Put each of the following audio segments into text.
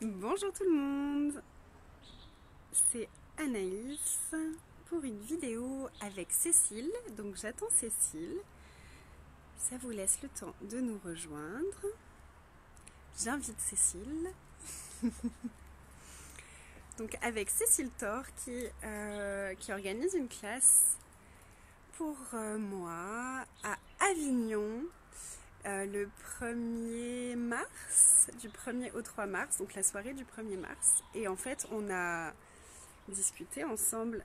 Bonjour tout le monde, c'est Anaïs pour une vidéo avec Cécile. Donc j'attends Cécile, ça vous laisse le temps de nous rejoindre. J'invite Cécile. Donc avec Cécile Thor qui organise une classe pour moi à Avignon le 1er mars, du 1er au 3 mars, donc la soirée du 1er mars. Et en fait, on a discuté ensemble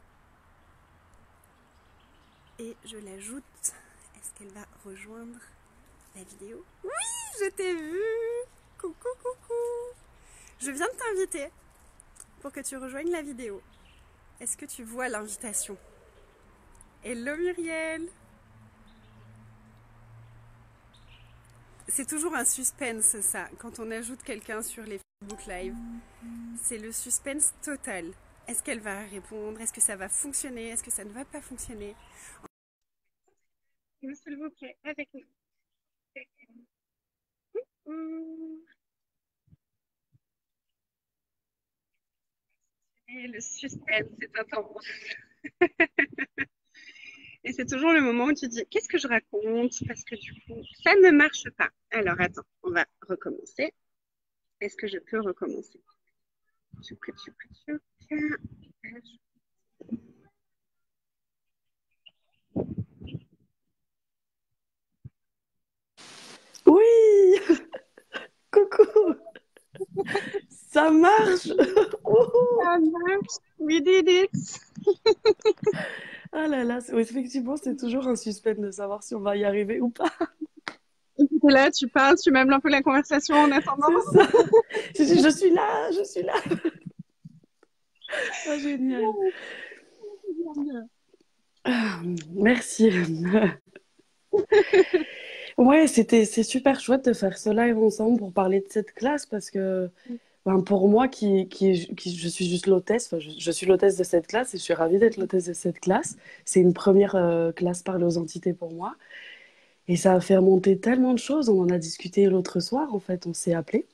et je l'ajoute. Est-ce qu'elle va rejoindre la vidéo? Oui, je t'ai vu. Coucou, coucou. Je viens de t'inviter pour que tu rejoignes la vidéo. Est-ce que tu vois l'invitation? Hello Muriel. C'est toujours un suspense ça, quand on ajoute quelqu'un sur les Facebook Live. C'est le suspense total. Est-ce qu'elle va répondre? Est-ce que ça va fonctionner? Est-ce que ça ne va pas fonctionner? S'il vous plaît, avec nous. Et le suspense est intense. Et c'est toujours le moment où tu dis, qu'est-ce que je raconte? Parce que du coup, ça ne marche pas. Alors attends, on va recommencer. Est-ce que je peux recommencer? Oui, coucou, ça marche. Wouhou. Ça marche. We did it. Ah là là, oui, effectivement, c'est toujours un suspense de savoir si on va y arriver ou pas. Et puis t'es là, tu parles, tu meubles un peu la conversation en attendant. C'est ça. Je suis là, je suis là. Ah, génial. Ah, merci. Ouais, c'est super chouette de faire ce live ensemble pour parler de cette classe parce que ben, pour moi, je suis juste l'hôtesse, enfin, je suis l'hôtesse de cette classe et je suis ravie d'être l'hôtesse de cette classe. C'est une première classe parler aux entités pour moi. Et ça a fait remonter tellement de choses. On en a discuté l'autre soir, en fait, on s'est appelé.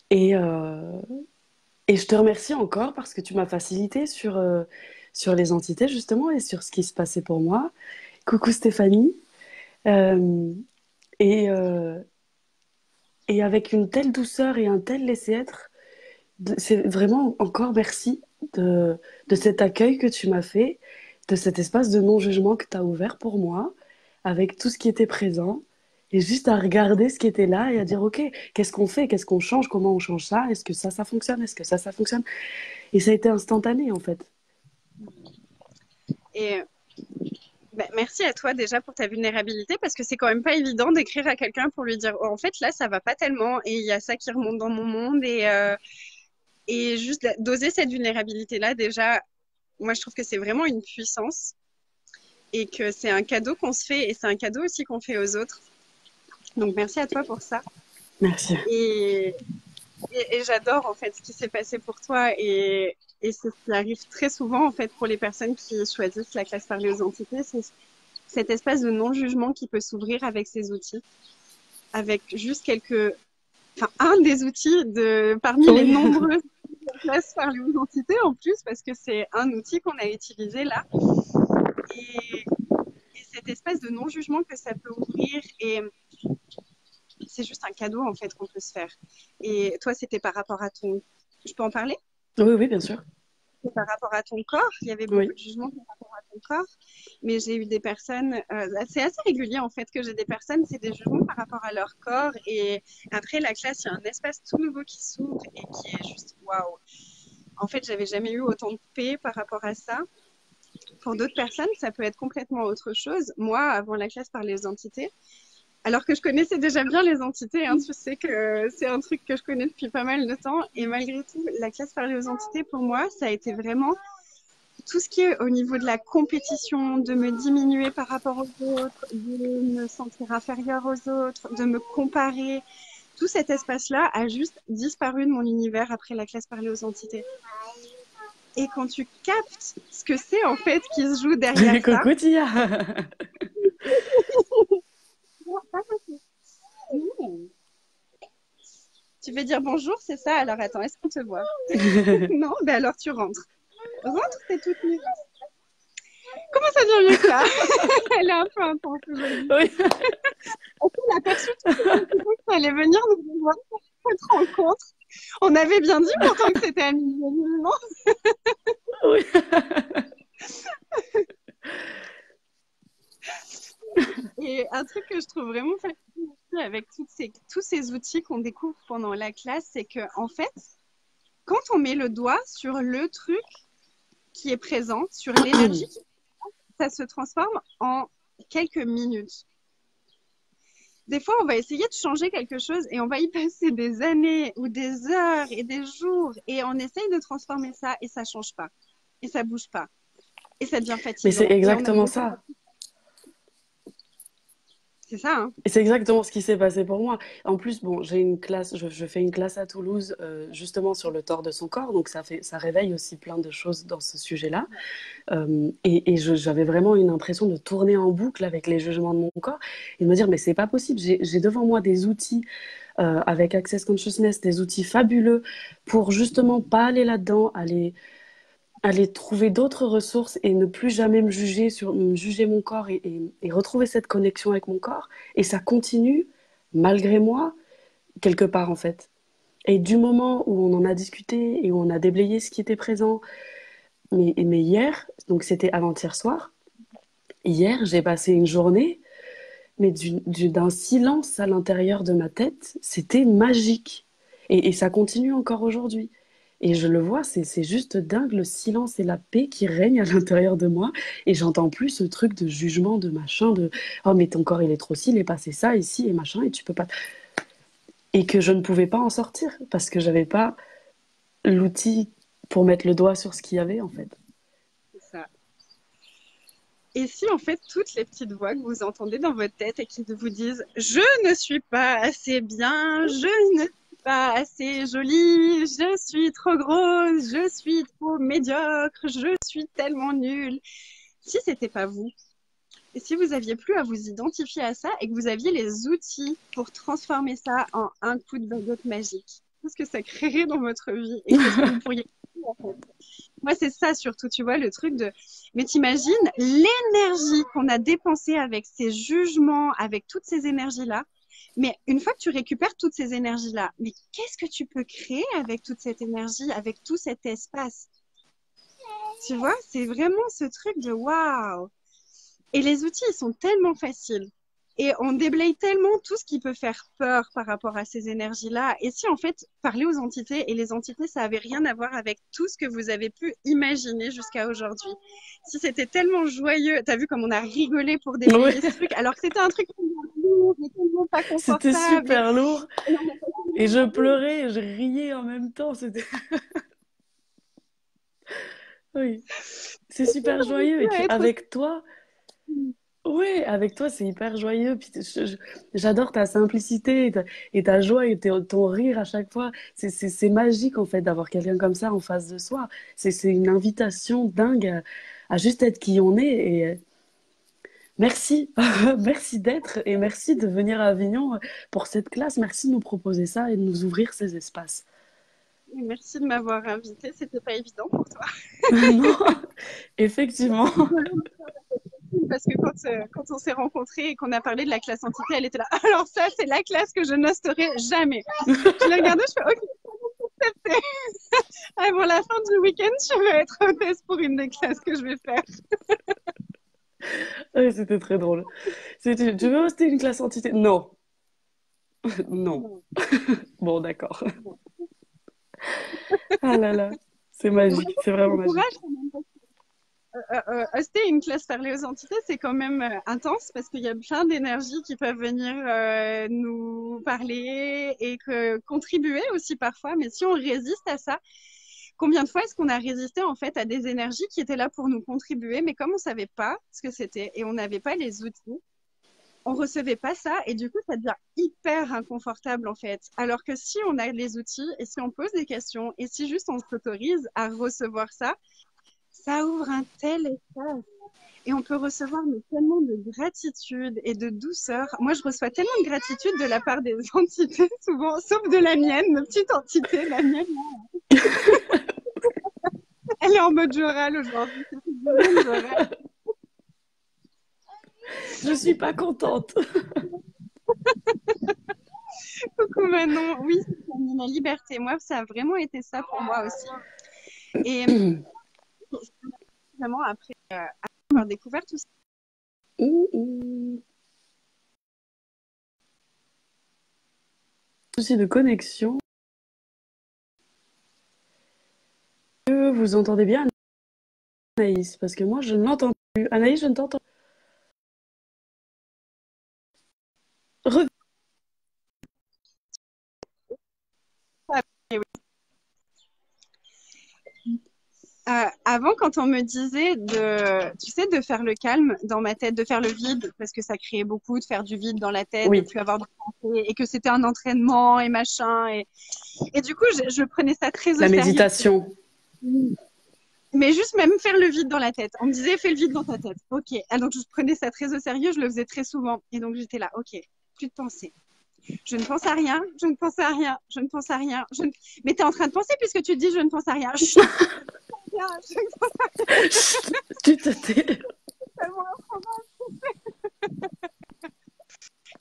Et, euh, et je te remercie encore parce que tu m'as facilité sur les entités, justement, et sur ce qui se passait pour moi. Coucou Stéphanie. Euh, et, euh, et avec une telle douceur et un tel laisser-être, c'est vraiment encore merci de cet accueil que tu m'as fait, de cet espace de non-jugement que tu as ouvert pour moi, avec tout ce qui était présent, et juste à regarder ce qui était là et à dire, OK, qu'est-ce qu'on fait, qu'est-ce qu'on change, comment on change ça, est-ce que ça fonctionne, est-ce que ça fonctionne? Et ça a été instantané, en fait. Et ben, merci à toi déjà pour ta vulnérabilité parce que c'est quand même pas évident d'écrire à quelqu'un pour lui dire oh, en fait là ça va pas tellement et il y a ça qui remonte dans mon monde et juste d'oser cette vulnérabilité là déjà moi je trouve que c'est vraiment une puissance et que c'est un cadeau qu'on se fait et c'est un cadeau aussi qu'on fait aux autres. Donc merci à toi pour ça. Merci. Et, et j'adore en fait ce qui s'est passé pour toi et c'est ce qui arrive très souvent en fait pour les personnes qui choisissent la classe parler aux entités, c'est cet espace de non-jugement qui peut s'ouvrir avec ces outils, avec juste quelques, enfin un des outils de parmi les Oui. nombreuses classes parler aux entités en plus parce que c'est un outil qu'on a utilisé là et, et cet espace de non-jugement que ça peut ouvrir et c'est juste un cadeau en fait qu'on peut se faire. Et toi, c'était par rapport à ton, je peux en parler? Oui, oui, bien sûr. Par rapport à ton corps, il y avait beaucoup Oui. de jugements par rapport à ton corps, mais j'ai eu des personnes, c'est assez régulier en fait que j'ai des personnes, c'est des jugements par rapport à leur corps, et après la classe, il y a un espace tout nouveau qui s'ouvre et qui est juste waouh. En fait, j'avais jamais eu autant de paix par rapport à ça. Pour d'autres personnes, ça peut être complètement autre chose. Moi, avant la classe par les entités, alors que je connaissais déjà bien les entités, hein, tu sais que c'est un truc que je connais depuis pas mal de temps, et malgré tout, la classe par les entités, pour moi, ça a été vraiment tout ce qui est au niveau de la compétition, de me diminuer par rapport aux autres, de me sentir inférieure aux autres, de me comparer, tout cet espace-là a juste disparu de mon univers après la classe parler aux entités. Et quand tu captes ce que c'est en fait qui se joue derrière ça, Coucou Tia. Tu veux dire bonjour, c'est ça? Alors attends, est-ce qu'on te voit? Non? Ben alors tu rentres. Rentre, c'est toute nue. Comment ça devient mieux que ça? Elle est un peu intense aujourd'hui. Oui. On a aperçu tout ça allait venir nous voir pour cette rencontre. On avait bien dit pourtant que c'était à midi, non? Oui. Et un truc que je trouve vraiment fascinant avec tous ces outils qu'on découvre pendant la classe, c'est que en fait, quand on met le doigt sur le truc qui est présent, sur l'énergie, ça se transforme en quelques minutes. Des fois, on va essayer de changer quelque chose et on va y passer des années ou des heures et des jours et on essaye de transformer ça et ça change pas et ça bouge pas et ça devient fatigant. Mais c'est exactement ça. C'est ça, hein. Et c'est exactement ce qui s'est passé pour moi. En plus, bon, j'ai une classe, je fais une classe à Toulouse justement sur le tort de son corps, donc ça réveille aussi plein de choses dans ce sujet-là. J'avais vraiment une impression de tourner en boucle avec les jugements de mon corps et de me dire, mais c'est pas possible, j'ai devant moi des outils avec Access Consciousness, des outils fabuleux pour justement pas aller là-dedans, aller trouver d'autres ressources et ne plus jamais me juger mon corps et retrouver cette connexion avec mon corps. Et ça continue, malgré moi, quelque part en fait. Et du moment où on en a discuté et où on a déblayé ce qui était présent, mais hier, donc c'était avant-hier soir, hier j'ai passé une journée, mais d'un silence à l'intérieur de ma tête, c'était magique. Et ça continue encore aujourd'hui. Et je le vois, c'est juste dingue, le silence et la paix qui règnent à l'intérieur de moi. Et j'entends plus ce truc de jugement, de machin, de oh, mais ton corps il est trop ci, il est passé ça, ici, et machin, et tu peux pas. Et que je ne pouvais pas en sortir parce que j'avais pas l'outil pour mettre le doigt sur ce qu'il y avait en fait. C'est ça. Et si en fait toutes les petites voix que vous entendez dans votre tête et qui vous disent je ne suis pas assez bien, je ne suis pas assez jolie, je suis trop grosse, je suis trop médiocre, je suis tellement nulle. Si c'était pas vous, et si vous aviez plus à vous identifier à ça et que vous aviez les outils pour transformer ça en un coup de baguette magique, qu'est-ce que ça créerait dans votre vie et qu'est-ce que vous pourriez faire en fait? Moi, c'est ça surtout, tu vois, le truc de... Mais t'imagines l'énergie qu'on a dépensée avec ces jugements, avec toutes ces énergies-là. Mais une fois que tu récupères toutes ces énergies-là, mais qu'est-ce que tu peux créer avec toute cette énergie, avec tout cet espace? Tu vois, c'est vraiment ce truc de waouh! Et les outils, ils sont tellement faciles. Et on déblaye tellement tout ce qui peut faire peur par rapport à ces énergies-là. Et si en fait, parler aux entités, et les entités, ça avait rien à voir avec tout ce que vous avez pu imaginer jusqu'à aujourd'hui. Si c'était tellement joyeux, t'as vu comme on a rigolé pour déblayer ce truc, alors que c'était un truc tellement lourd, et tellement pas confortable. C'était super lourd. Et je pleurais et je riais en même temps. C'était... Oui, c'est super joyeux. Et puis avec toi, ouais, avec toi, c'est hyper joyeux. Puis j'adore ta simplicité et ta joie et ton rire à chaque fois. C'est magique en fait d'avoir quelqu'un comme ça en face de soi. C'est une invitation dingue à juste être qui on est. Et merci, merci d'être et merci de venir à Avignon pour cette classe. Merci de nous proposer ça et de nous ouvrir ces espaces. Merci de m'avoir invitée, c'était pas évident pour toi. Non, effectivement. Parce que quand on s'est rencontrés et qu'on a parlé de la classe entité, elle était là. Alors ça, c'est la classe que je n'hosterai jamais. Je l'ai regardée, je fais OK, avant la fin du week-end, je vais être hôtesse pour une des classes que je vais faire. Oui, c'était très drôle. Tu veux hoster une classe entité? Non. Non. Bon, d'accord. Ah là là, c'est magique, c'est vraiment magique. Hoster une classe parler aux entités, c'est quand même intense parce qu'il y a plein d'énergies qui peuvent venir nous parler et contribuer aussi parfois. Mais si on résiste à ça, combien de fois est-ce qu'on a résisté en fait à des énergies qui étaient là pour nous contribuer, mais comme on savait pas ce que c'était et on n'avait pas les outils, on recevait pas ça et du coup ça devient hyper inconfortable en fait. Alors que si on a les outils et si on pose des questions et si juste on s'autorise à recevoir ça, ça ouvre un tel espace. Et on peut recevoir mais tellement de gratitude et de douceur. Moi, je reçois tellement de gratitude de la part des entités, souvent, sauf de la mienne, ma petite entité, la mienne. Elle est en mode Joral aujourd'hui. Je suis pas contente. Coucou Manon. Oui, c'est la liberté. Moi, ça a vraiment été ça pour moi aussi. Et vraiment, après avoir découvert tout ça. Souci de connexion. Que vous entendez bien Anaïs? Parce que moi, je ne l'entends plus. Anaïs, je ne t'entends pas. Avant, quand on me disait tu sais, de faire le calme dans ma tête, de faire le vide, parce que ça créait beaucoup de faire du vide dans la tête, de Oui, plus avoir de pensée, et que c'était un entraînement et machin, et du coup, je prenais ça très au la sérieux. méditation. Mais juste même faire le vide dans la tête. On me disait, fais le vide dans ta tête. Ok. Ah, donc, je prenais ça très au sérieux, je le faisais très souvent. Et donc, j'étais là, ok, plus de pensée. Je ne pense à rien, je ne pense à rien, je ne pense à rien. Mais tu es en train de penser puisque tu dis je ne pense à rien. Chut, je ne pense à rien. Tu te tais.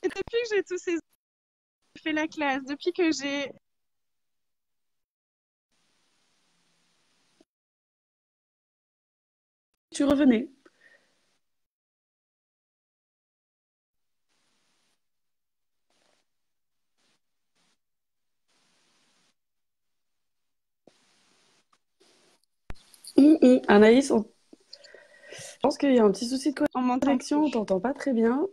Et depuis que j'ai tous ces fait la classe, depuis que j'ai Tu revenais. Anaïs, je pense qu'il y a un petit souci de on m'entend connexion, on plus. t'entend pas très bien.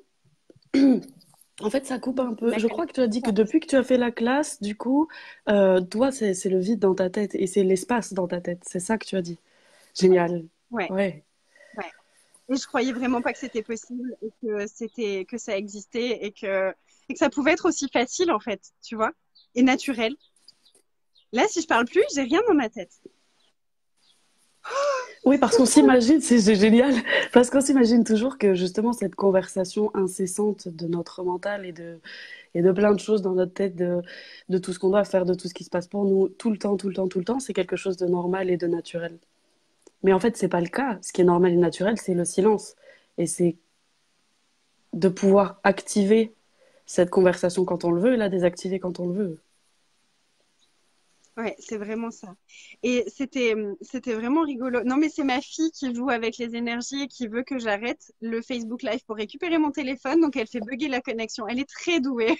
En fait, ça coupe un peu. La Je crois que tu as dit que depuis que tu as fait la classe, du coup, toi, c'est le vide dans ta tête et c'est l'espace dans ta tête. C'est ça que tu as dit. Génial. Ouais, Ouais. ouais. Et je croyais vraiment pas que c'était possible et que ça existait et que ça pouvait être aussi facile en fait, tu vois, et naturel. Là, si je parle plus, j'ai rien dans ma tête. Oui, parce qu'on s'imagine, c'est génial, parce qu'on s'imagine toujours que justement cette conversation incessante de notre mental et de plein de choses dans notre tête, de tout ce qu'on doit faire, de tout ce qui se passe pour nous, tout le temps, tout le temps, tout le temps, c'est quelque chose de normal et de naturel. Mais en fait, c'est pas le cas. Ce qui est normal et naturel, c'est le silence. Et c'est de pouvoir activer cette conversation quand on le veut et la désactiver quand on le veut. Ouais, c'est vraiment ça. Et c'était vraiment rigolo. Non, mais c'est ma fille qui joue avec les énergies et qui veut que j'arrête le Facebook Live pour récupérer mon téléphone. Donc, elle fait bugger la connexion. Elle est très douée.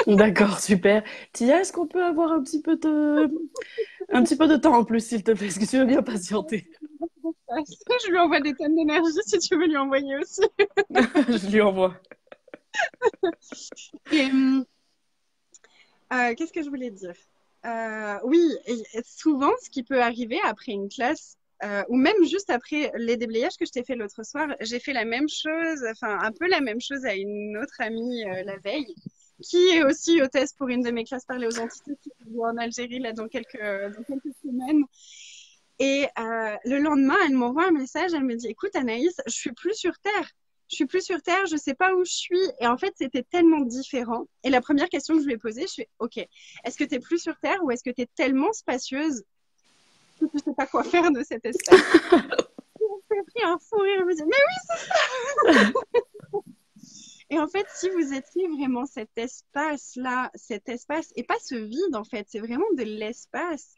D'accord, super. Tia, est-ce qu'on peut avoir un petit peu de temps en plus, s'il te plaît? Est-ce que tu veux bien patienter? Je lui envoie des tonnes d'énergie si tu veux lui envoyer aussi. Je lui envoie. Et qu'est-ce que je voulais dire? Oui, et souvent, ce qui peut arriver après une classe, ou même juste après les déblayages que je t'ai fait l'autre soir, j'ai fait la même chose, enfin un peu la même chose à une autre amie la veille, qui est aussi hôtesse pour une de mes classes parler aux entités qui vont en Algérie là dans quelques semaines. Et le lendemain, elle m'envoie un message, elle me dit, écoute Anaïs, je suis plus sur Terre. Je suis plus sur Terre, je sais pas où je suis. Et en fait, c'était tellement différent. Et la première question que je lui ai posée, je suis, OK, est-ce que tu es plus sur Terre ou est-ce que tu es tellement spacieuse que tu sais pas quoi faire de cet espace? J'ai pris un fou rire, je me dis, mais oui! Et en fait, si vous étiez vraiment cet espace-là, cet espace, et pas ce vide en fait, c'est vraiment de l'espace,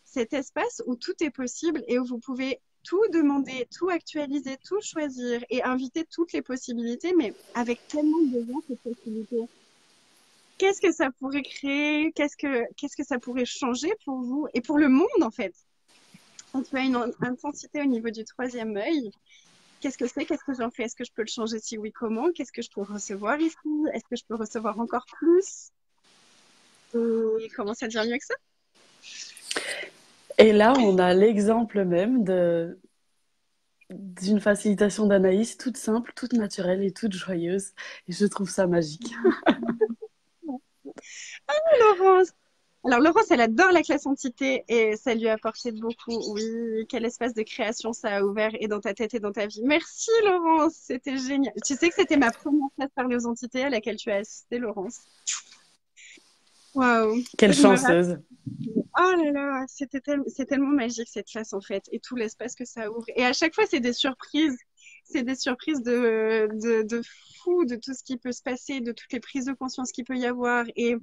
cet espace où tout est possible et où vous pouvez tout demander, tout actualiser, tout choisir et inviter toutes les possibilités, mais avec tellement de gens ces possibilités. Qu'est-ce que ça pourrait créer? Qu'est-ce que ça pourrait changer pour vous et pour le monde en fait? Quand tu as une intensité au niveau du troisième œil, qu'est-ce que c'est? Qu'est-ce que j'en fais? Est-ce que je peux le changer? Si oui, comment? Qu'est-ce que je peux recevoir ici? Est-ce que je peux recevoir encore plus? Et comment ça devient mieux que ça? Et là, on a l'exemple même d'une facilitation d'Anaïs toute simple, toute naturelle et toute joyeuse. Et je trouve ça magique. Laurence, Alors, Laurence, elle adore la classe entité et ça lui a apporté beaucoup. Oui, quel espace de création ça a ouvert et dans ta tête et dans ta vie. Merci, Laurence, c'était génial. Tu sais que c'était ma première classe parler aux entités à laquelle tu as assisté, Laurence. Waouh. Quelle Je me rappelle. chanceuse. Oh là là, c'est tellement magique cette classe en fait et tout l'espace que ça ouvre. Et à chaque fois, c'est des surprises. C'est des surprises de fou, de tout ce qui peut se passer, de toutes les prises de conscience qu'il peut y avoir. Et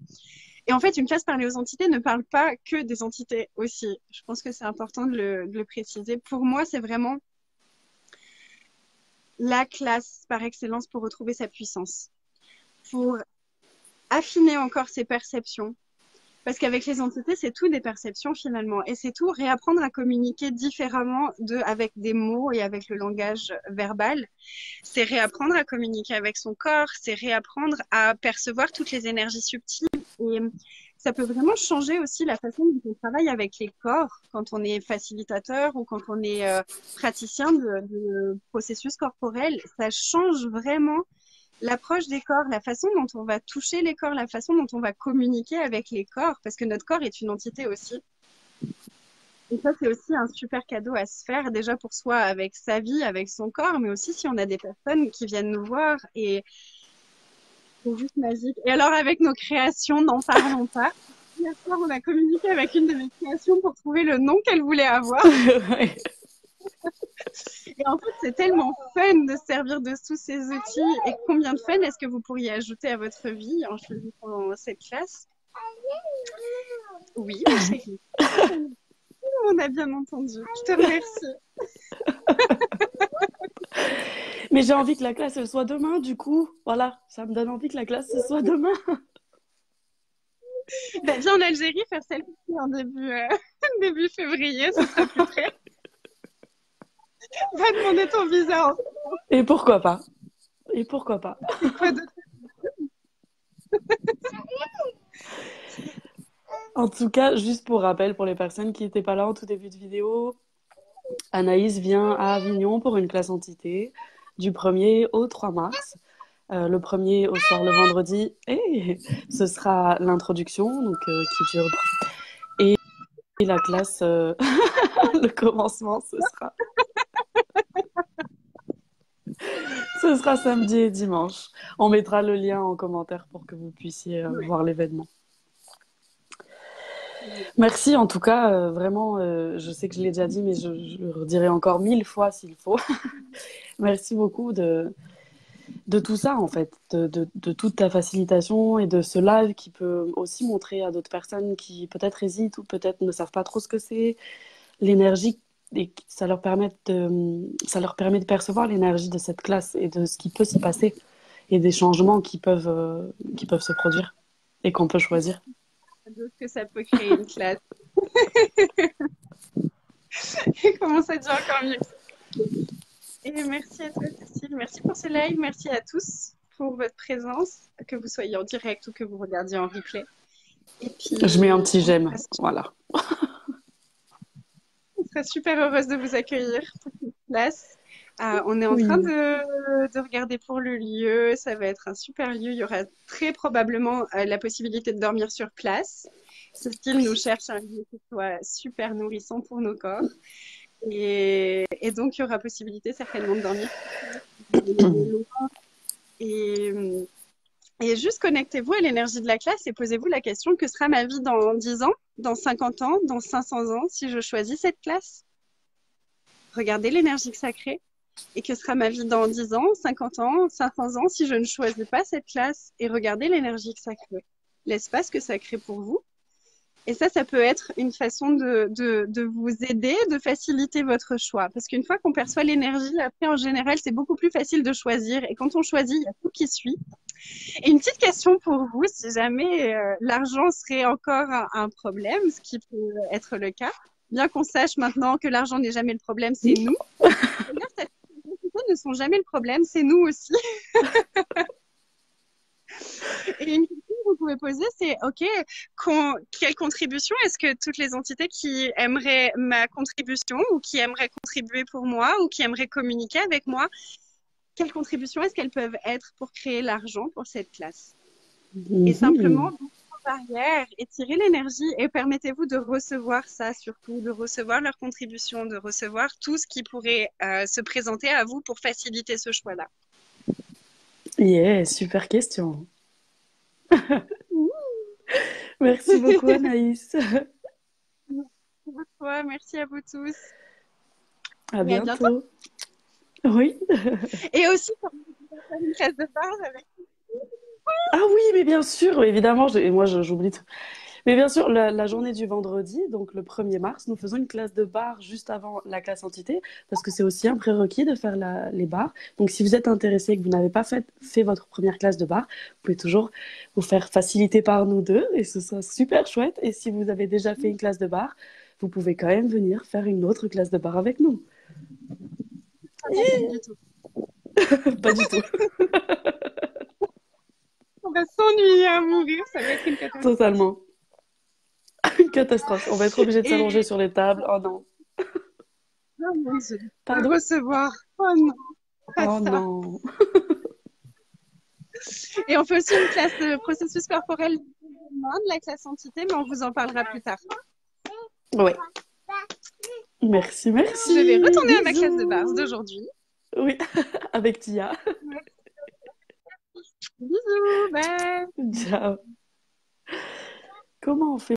en fait, une classe parler aux entités ne parle pas que des entités aussi. Je pense que c'est important de le préciser. Pour moi, c'est vraiment la classe par excellence pour retrouver sa puissance, pour affiner encore ses perceptions. Parce qu'avec les entités, c'est tout des perceptions finalement. Et c'est tout réapprendre à communiquer différemment avec des mots et avec le langage verbal. C'est réapprendre à communiquer avec son corps, c'est réapprendre à percevoir toutes les énergies subtiles. Et ça peut vraiment changer aussi la façon dont on travaille avec les corps quand on est facilitateur ou quand on est praticien de processus corporels. Ça change vraiment l'approche des corps, la façon dont on va toucher les corps, la façon dont on va communiquer avec les corps, parce que notre corps est une entité aussi. Et ça, c'est aussi un super cadeau à se faire, déjà pour soi, avec sa vie, avec son corps, mais aussi si on a des personnes qui viennent nous voir, et c'est juste magique. Et alors, avec nos créations, n'en parlons pas. Hier soir, on a communiqué avec une de mes créations pour trouver le nom qu'elle voulait avoir. Ouais. Et en fait, c'est tellement fun de se servir de tous ces outils. Et combien de fun est-ce que vous pourriez ajouter à votre vie en choisissant cette classe? Oui, ma chérie. On a bien entendu. Je te remercie. Mais j'ai envie que la classe, elle soit demain, du coup. Voilà, ça me donne envie que la classe, ce soit demain. Ben, viens en Algérie faire celle-ci en début février, ce sera plus près. Va demander ton visa. Et pourquoi pas? Et pourquoi pas? Quoi d'autre? En tout cas, juste pour rappel, pour les personnes qui n'étaient pas là en tout début de vidéo, Anaïs vient à Avignon pour une classe entité du 1er au 3 mars. Le premier au soir le vendredi, et ce sera l'introduction, donc qui dure. Et la classe, le commencement, ce sera samedi et dimanche. On mettra le lien en commentaire pour que vous puissiez voir l'événement. Merci en tout cas, vraiment, je sais que je l'ai déjà dit, mais je le redirai encore 1000 fois s'il faut. Merci beaucoup de tout ça, en fait, de toute ta facilitation et de ce live qui peut aussi montrer à d'autres personnes qui peut-être hésitent ou peut-être ne savent pas trop ce que c'est, l'énergie, et ça leur permet de percevoir l'énergie de cette classe et de ce qui peut s'y passer et des changements qui peuvent se produire et qu'on peut choisir. Que ça peut créer une classe. Et comment ça devient encore mieux. Et merci à toi, Cécile. Merci pour ce live. Merci à tous pour votre présence, que vous soyez en direct ou que vous regardiez en replay. Et puis, je mets un petit j'aime. Voilà. On sera super heureuse de vous accueillir pour cette classe. On est en train de regarder pour le lieu. Ça va être un super lieu. Il y aura très probablement la possibilité de dormir sur place. Cécile nous cherche un lieu qui soit super nourrissant pour nos corps. Et donc, il y aura possibilité certainement de dormir. Et juste connectez-vous à l'énergie de la classe et posez-vous la question, que sera ma vie dans 10 ans, dans 50 ans, dans 500 ans, si je choisis cette classe? Regardez l'énergie que ça crée. Et que sera ma vie dans 10 ans, 50 ans, 500 ans, si je ne choisis pas cette classe? Et regardez l'énergie que ça crée, l'espace que ça crée pour vous. Et ça peut être une façon de vous aider, de faciliter votre choix. Parce qu'une fois qu'on perçoit l'énergie, après, en général, c'est beaucoup plus facile de choisir. Et quand on choisit, il y a tout qui suit. Et une petite question pour vous, si jamais l'argent serait encore un problème, ce qui peut être le cas, bien qu'on sache maintenant que l'argent n'est jamais le problème, c'est nous. D'ailleurs, ces ne sont jamais le problème, c'est nous aussi. Et une question que vous pouvez poser, c'est OK, quelle contribution est-ce que toutes les entités qui aimeraient ma contribution ou qui aimeraient contribuer pour moi ou qui aimeraient communiquer avec moi, quelle contribution est-ce qu'elles peuvent être pour créer l'argent pour cette classe? Et simplement, barrière, étirez l'énergie et permettez-vous de recevoir ça surtout, de recevoir leurs contributions, de recevoir tout ce qui pourrait se présenter à vous pour faciliter ce choix-là. Yeah, super question. Merci beaucoup, Anaïs. Merci à vous tous À et à bientôt. bientôt. Oui. Et aussi, pour faire une classe de base avec. Ah oui, mais bien sûr, évidemment, et moi j'oublie tout. Mais bien sûr, la journée du vendredi, donc le 1er mars, nous faisons une classe de bar juste avant la classe entité, parce que c'est aussi un prérequis de faire les bars. Donc si vous êtes intéressé et que vous n'avez pas fait votre première classe de bar, vous pouvez toujours vous faire faciliter par nous deux, et ce sera super chouette. Et si vous avez déjà fait une classe de bar, vous pouvez quand même venir faire une autre classe de bar avec nous. Pas du tout. Pas du tout. On va s'ennuyer à mourir, ça va être une catastrophe. Totalement. Une catastrophe. On va être obligé de s'allonger Et sur les tables. Oh non. oh mon Dieu, Pardon? recevoir. Oh non, pas Oh ça. non. Et on fait aussi une classe de processus corporel de la classe entité, mais on vous en parlera plus tard. Ouais. Merci, merci. Je vais retourner Bisous. à ma classe de base d'aujourd'hui. Oui, avec Tia. Bisous, bye. Ciao. Comment on fait